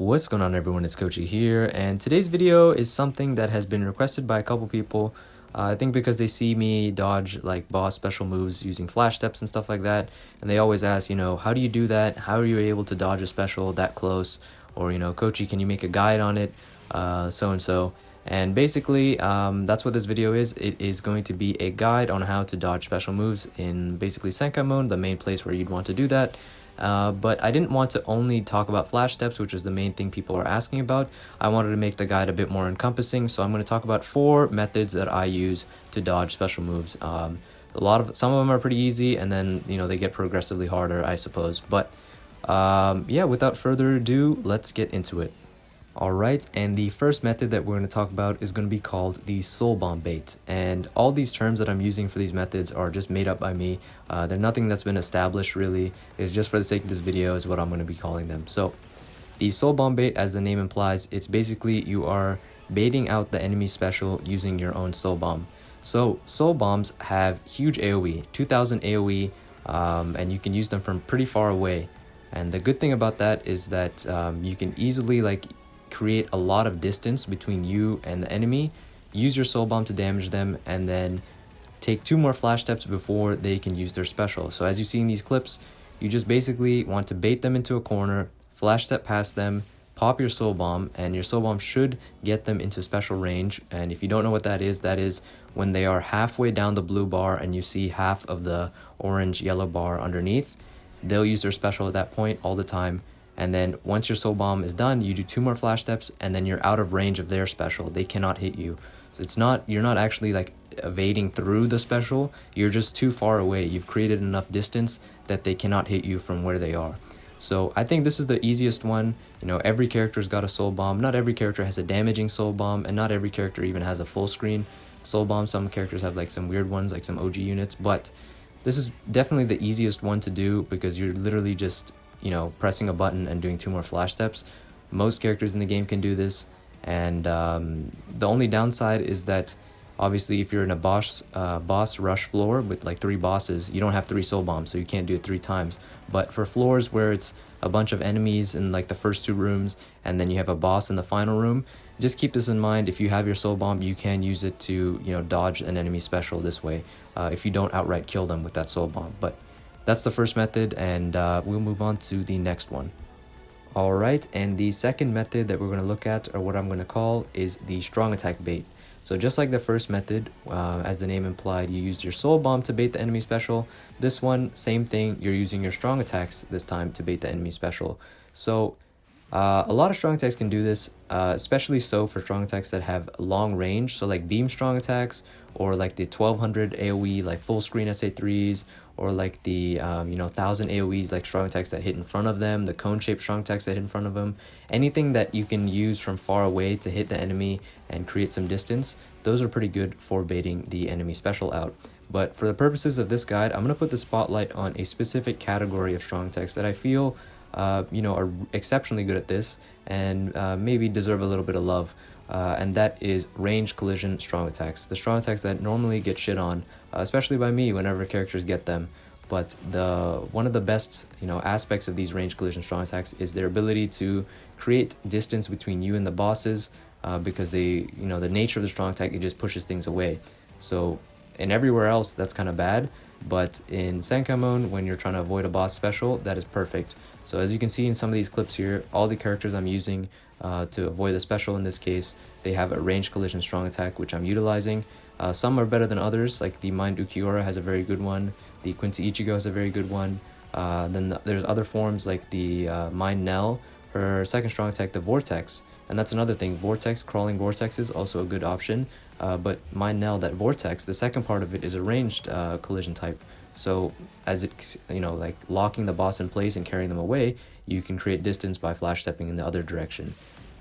What's going on, everyone? It's Kochyy here, and today's video is something that has been requested by a couple people. I think because they see me dodge like boss special moves using flash steps and stuff like that, and they always ask, how do you do that? How are you able to dodge a special that close? Or, Kochyy, can you make a guide on it? So and so. And basically, that's what this video is. It is going to be a guide on how to dodge special moves in basically Senkaimon, the main place where you'd want to do that. But I didn't want to only talk about flash steps, which is the main thing people are asking about. I wanted to make the guide a bit more encompassing, so I'm going to talk about 4 methods that I use to dodge special moves. Some of them are pretty easy, and then they get progressively harder, I suppose. But yeah, without further ado, let's get into it. Alright, and the first method that we're going to talk about is going to be called the soul bomb bait. And all these terms that I'm using for these methods are just made up by me. They're nothing that's been established really. It's just for the sake of this video is what I'm going to be calling them. So the soul bomb bait, as the name implies, it's basically you are baiting out the enemy special using your own soul bomb. So soul bombs have huge AoE, 2000 AoE, and you can use them from pretty far away. And the good thing about that is that you can easily create a lot of distance between you and the enemy, use your soul bomb to damage them, and then take 2 more flash steps before they can use their special. So as you see in these clips, you just basically want to bait them into a corner, flash step past them, pop your soul bomb, and your soul bomb should get them into special range. And if you don't know what that is when they are halfway down the blue bar and you see half of the orange yellow bar underneath. They'll use their special at that point all the time. And then once your soul bomb is done, you do 2 more flash steps, and then you're out of range of their special. They cannot hit you. So you're not actually evading through the special. You're just too far away. You've created enough distance that they cannot hit you from where they are. So I think this is the easiest one. Every character's got a soul bomb. Not every character has a damaging soul bomb, and not every character even has a full screen soul bomb. Some characters have some weird ones, like some OG units, but this is definitely the easiest one to do because you're literally just pressing a button and doing 2 more flash steps. Most characters in the game can do this, and the only downside is that obviously if you're in a boss rush floor with 3 bosses, you don't have 3 soul bombs, so you can't do it 3 times. But for floors where it's a bunch of enemies in the first 2 rooms, and then you have a boss in the final room, just keep this in mind. If you have your soul bomb, you can use it to dodge an enemy special this way, if you don't outright kill them with that soul bomb. But that's the first method, and we'll move on to the next one. Alright, and the second method that we're going to look at, or what I'm going to call, is the strong attack bait. So just like the first method, as the name implied, you used your soul bomb to bait the enemy special. This one, same thing, you're using your strong attacks this time to bait the enemy special. So a lot of strong attacks can do this, especially so for strong attacks that have long range. So beam strong attacks, or the 1200 AoE full screen SA3s, or the 1000 AoEs strong attacks that hit in front of them, the cone shaped strong attacks that hit in front of them. Anything that you can use from far away to hit the enemy and create some distance, those are pretty good for baiting the enemy special out. But for the purposes of this guide, I'm going to put the spotlight on a specific category of strong attacks that I feel are exceptionally good at this, and maybe deserve a little bit of love, and that is range collision strong attacks. The strong attacks that normally get shit on, especially by me whenever characters get them. But one of the best aspects of these range collision strong attacks is their ability to create distance between you and the bosses, because the nature of the strong attack, it just pushes things away. So in everywhere else that's kind of bad, but in Senkaimon, when you're trying to avoid a boss special, that is perfect. So as you can see in some of these clips here, all the characters I'm using to avoid the special in this case, they have a range collision strong attack, which I'm utilizing. Some are better than others, like the Mind Ukiura has a very good one, the Quincy Ichigo has a very good one. Then there's other forms like the Mind Nell, her second strong attack, the Vortex. And that's another thing, crawling vortex is also a good option. But Mind Nell, that Vortex, the second part of it is a ranged collision type. So as it, locking the boss in place and carrying them away, you can create distance by flash stepping in the other direction.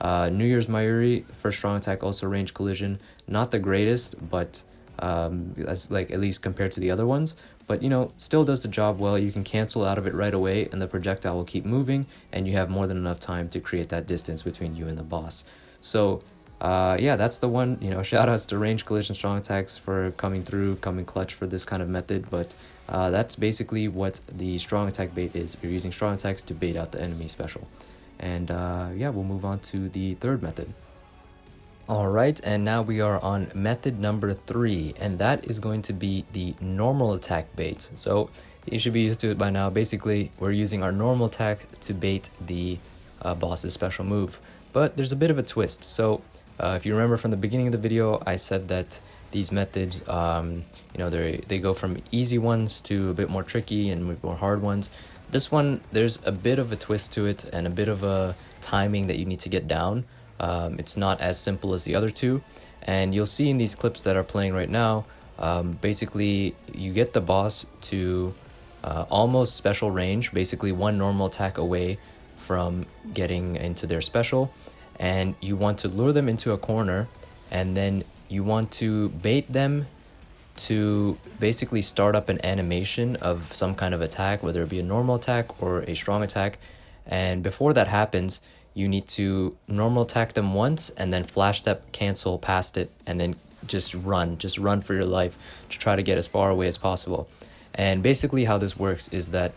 New Year's Mayuri, first strong attack, also range collision. Not the greatest, but that's at least compared to the other ones. But still does the job well. You can cancel out of it right away, and the projectile will keep moving, and you have more than enough time to create that distance between you and the boss. So yeah, that's the one. Shout outs to range collision strong attacks for coming clutch for this kind of method. But that's basically what the strong attack bait is. You're using strong attacks to bait out the enemy special. And yeah, we'll move on to the third method. Alright, and now we are on method number 3, and that is going to be the normal attack bait. So you should be used to it by now. Basically, we're using our normal attack to bait the boss's special move. But there's a bit of a twist. So if you remember from the beginning of the video, I said that these methods, they go from easy ones to a bit more tricky and more hard ones. This one, there's a bit of a twist to it and a bit of a timing that you need to get down. It's not as simple as the other two, and you'll see in these clips that are playing right now, basically you get the boss to almost special range, basically one normal attack away from getting into their special, and you want to lure them into a corner, and then you want to bait them to basically start up an animation of some kind of attack, whether it be a normal attack or a strong attack. And before that happens, you need to normal attack them once and then flash step cancel past it, and then just run for your life to try to get as far away as possible. And basically how this works is that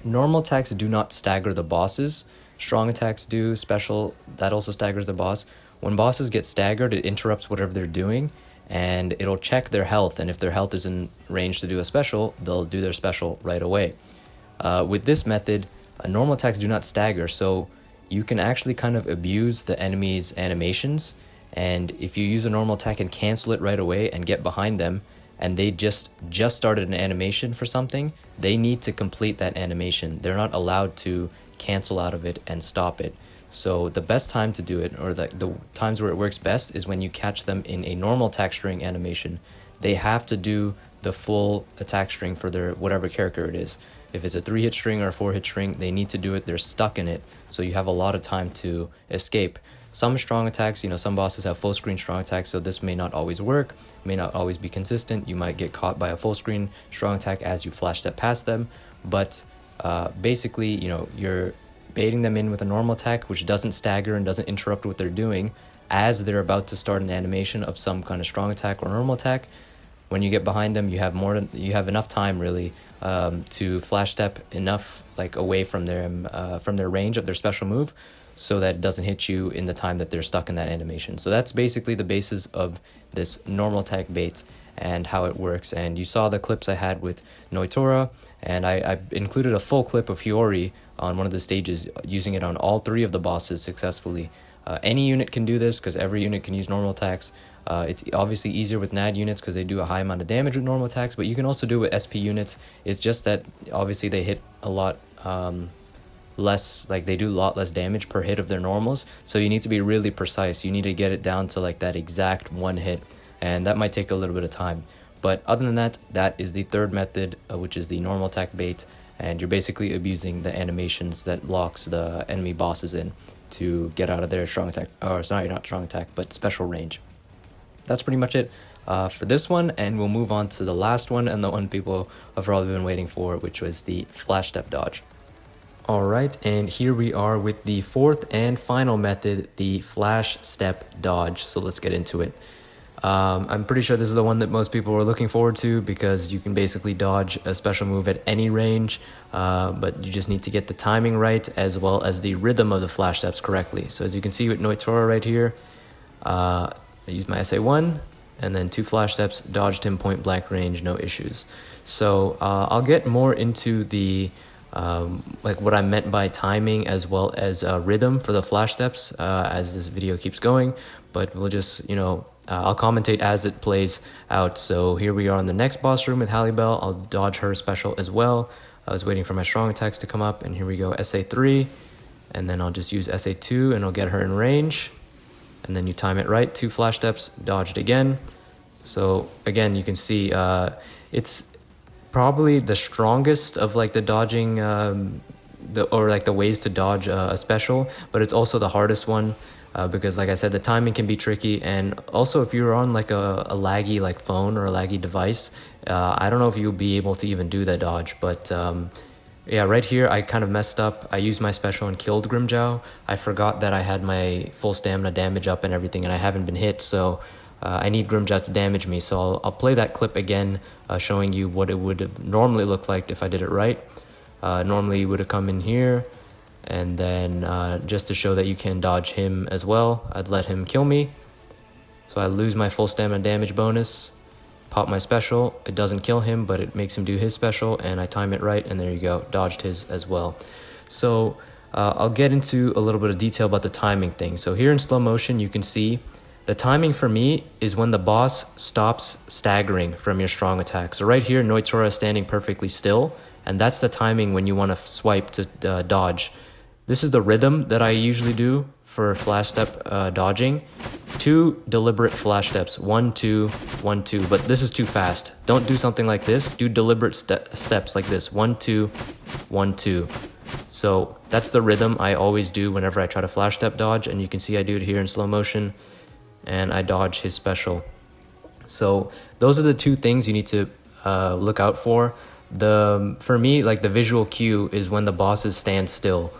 normal attacks do not stagger the bosses. Strong attacks do. Special, that also staggers the boss. When bosses get staggered, it interrupts whatever they're doing, and it'll check their health, and if their health is in range to do a special, they'll do their special right away. With this method, normal attacks do not stagger, so you can actually kind of abuse the enemy's animations, and if you use a normal attack and cancel it right away and get behind them, and they just started an animation for something, they need to complete that animation. They're not allowed to cancel out of it and stop it. So the best time to do it, or the times where it works best, is when you catch them in a normal attack string animation. They have to do the full attack string for their whatever character it is. If it's a 3-hit string or a 4-hit string, they need to do it. They're stuck in it, so you have a lot of time to escape. Some strong attacks, some bosses have full screen strong attacks, so this may not always work, may not always be consistent. You might get caught by a full screen strong attack as you flash step past them, but basically, you're baiting them in with a normal attack, which doesn't stagger and doesn't interrupt what they're doing as they're about to start an animation of some kind of strong attack or normal attack. When you get behind them, you have enough time really to flash step enough away from their range of their special move, so that it doesn't hit you in the time that they're stuck in that animation. So that's basically the basis of this normal attack bait and how it works. And you saw the clips I had with Noitora, and I included a full clip of Hiyori on one of the stages using it on all 3 of the bosses successfully. Any unit can do this because every unit can use normal attacks. It's obviously easier with NAD units because they do a high amount of damage with normal attacks, but you can also do it with SP units. It's just that obviously they hit a lot less, they do a lot less damage per hit of their normals, so you need to be really precise. You need to get it down to that exact 1 hit, and that might take a little bit of time. But other than that, that is the third method, which is the normal attack bait, and you're basically abusing the animations that locks the enemy bosses in to get out of their strong attack, or sorry, not strong attack, but special range. That's pretty much it for this one, and we'll move on to the last one, and the one people have probably been waiting for, which was the flash step dodge. Alright, and here we are with the fourth and final method, the flash step dodge. So let's get into it. I'm pretty sure this is the one that most people were looking forward to, because you can basically dodge a special move at any range, but you just need to get the timing right as well as the rhythm of the flash steps correctly. So as you can see with Noitora right here, I used my SA1 and then 2 flash steps, dodged him point blank range, no issues. So I'll get more into the what I meant by timing as well as rhythm for the flash steps as this video keeps going, but we'll just I'll commentate as it plays out. So here we are on the next boss room with Hallibell. I'll dodge her special as well. I was waiting for my strong attacks to come up, and here we go, SA3, and then I'll just use SA2 and I'll get her in range, and then you time it right, 2 flash steps, dodged again. So again, you can see it's probably the strongest of the dodging the ways to dodge a special, but it's also the hardest one because like I said, the timing can be tricky, and also if you're on a laggy phone or a laggy device, I don't know if you'll be able to even do that dodge. But yeah, right here I kind of messed up. I used my special and killed Grimmjow. I forgot that I had my full stamina damage up and everything, and I haven't been hit, so I need Grimmjow to damage me. So I'll play that clip again, showing you what it would have normally looked like if I did it right. Normally you would have come in here, And then just to show that you can dodge him as well, I'd let him kill me. So I lose my full stamina damage bonus, pop my special. It doesn't kill him, but it makes him do his special, and I time it right, and there you go, dodged his as well. So I'll get into a little bit of detail about the timing thing. So here in slow motion, you can see the timing for me is when the boss stops staggering from your strong attack. So right here, Noitora is standing perfectly still, and that's the timing when you want to swipe to dodge. This is the rhythm that I usually do for flash step dodging. 2 deliberate flash steps, 1, 2, 1, 2, but this is too fast. Don't do something like this. Do deliberate steps like this, 1, 2, 1, 2. So that's the rhythm I always do whenever I try to flash step dodge, and you can see I do it here in slow motion, and I dodge his special. So those are the 2 things you need to look out for. For me, like the visual cue is when the bosses stand still.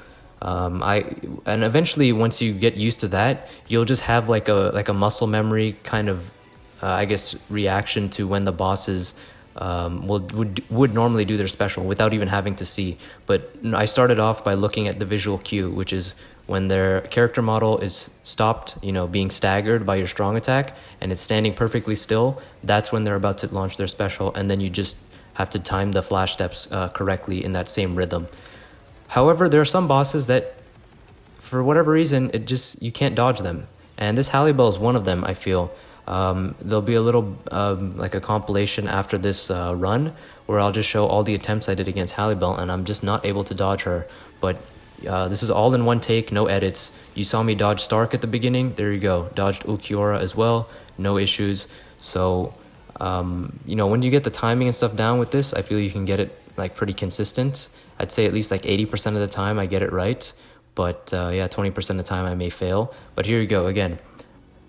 And eventually once you get used to that, you'll just have like a muscle memory kind of I guess reaction to when the bosses would normally do their special without even having to see. But I started off by looking at the visual cue, which is when their character model is stopped, being staggered by your strong attack, and it's standing perfectly still. That's when they're about to launch their special, and then you just have to time the flash steps correctly in that same rhythm. However, there are some bosses that, for whatever reason, you can't dodge them. And this Hallibell is one of them, I feel. There'll be a little, like a compilation after this run, where I'll just show all the attempts I did against Hallibell, and I'm just not able to dodge her. But this is all in one take, no edits. You saw me dodge Stark at the beginning, there you go. Dodged Ulquiorra as well, no issues. So, when you get the timing and stuff down with this, I feel you can get it like pretty consistent. I'd say at least like 80% of the time I get it right, but 20% of the time I may fail. But here you go again.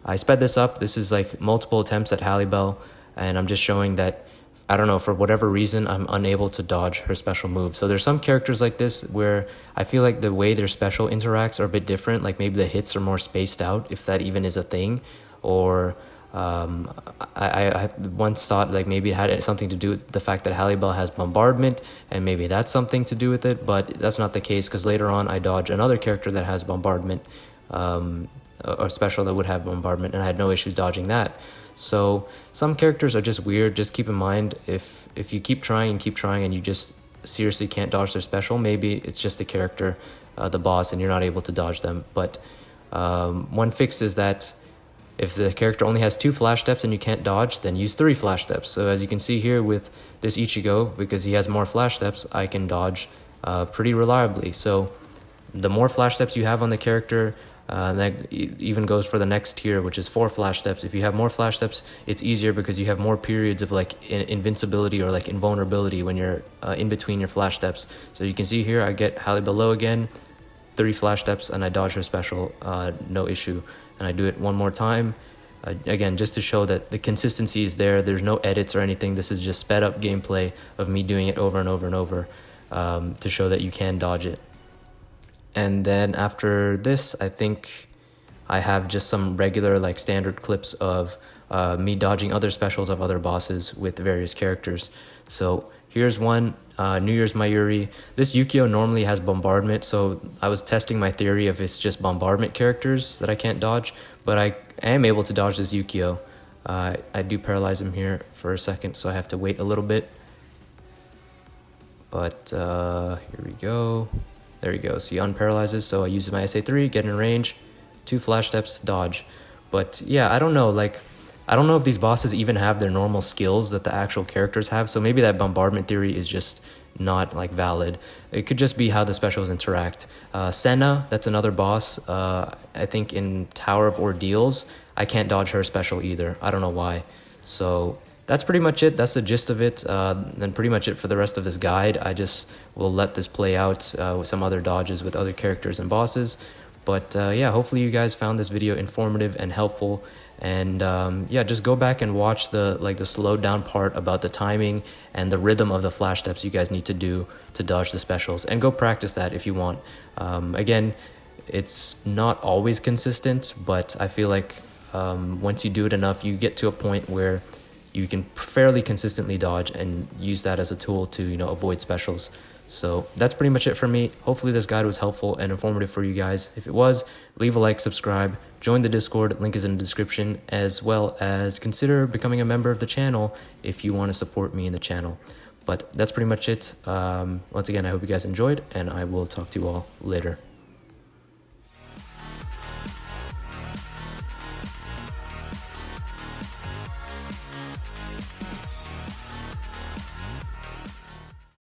I sped this up. This is like multiple attempts at Hallibell, and I'm just showing that, I don't know, for whatever reason, I'm unable to dodge her special move. So there's some characters like this where I feel like the way their special interacts are a bit different, like maybe the hits are more spaced out, if that even is a thing, or I once thought like maybe it had something to do with the fact that Hallibell has bombardment, and maybe that's something to do with it, but that's not the case, because later on I dodge another character that has bombardment, or special that would have bombardment, and I had no issues dodging that. So some characters are just weird. Just keep in mind, if you keep trying and you just seriously can't dodge their special, maybe it's just the character, the boss, and you're not able to dodge them. But one fix is that if the character only has 2 flash steps and you can't dodge, then use 3 flash steps. So as you can see here with this Ichigo, because he has more flash steps, I can dodge pretty reliably. So the more flash steps you have on the character, that even goes for the next tier, which is 4 flash steps. If you have more flash steps, it's easier because you have more periods of like invincibility or like invulnerability when you're in between your flash steps. So you can see here I get Hallibell low again, 3 flash steps, and I dodge her special, no issue. And I do it one more time, again, just to show that the consistency is there. There's no edits or anything. This is just sped up gameplay of me doing it over and over and over, to show that you can dodge it. And then after this, I think I have just some regular like standard clips of me dodging other specials of other bosses with various characters. So here's one, New Year's Mayuri. This Yukio normally has bombardment, so I was testing my theory if it's just bombardment characters that I can't dodge, but I am able to dodge this Yukio. I do paralyze him here for a second, so I have to wait a little bit. But here we go. There we go. So he unparalyzes, so I use my SA3, get in range, 2 flash steps, dodge. But yeah, I don't know, like, I don't know if these bosses even have their normal skills that the actual characters have, so maybe that bombardment theory is just not like valid. It could just be how the specials interact. Senna, that's another boss, I think in Tower of Ordeals, I can't dodge her special either. I don't know why. So that's pretty much it. That's the gist of it. Then pretty much it for the rest of this guide. I just will let this play out with some other dodges with other characters and bosses. But yeah, hopefully you guys found this video informative and helpful. And yeah, just go back and watch the slowed down part about the timing and the rhythm of the flash steps you guys need to do to dodge the specials, and go practice that if you want. Again, it's not always consistent, but I feel like once you do it enough, you get to a point where you can fairly consistently dodge and use that as a tool to avoid specials. So that's pretty much it for me. Hopefully this guide was helpful and informative for you guys. If it was, leave a like, subscribe, join the Discord, link is in the description, as well as consider becoming a member of the channel if you want to support me in the channel. But that's pretty much it. Once again, I hope you guys enjoyed, and I will talk to you all later.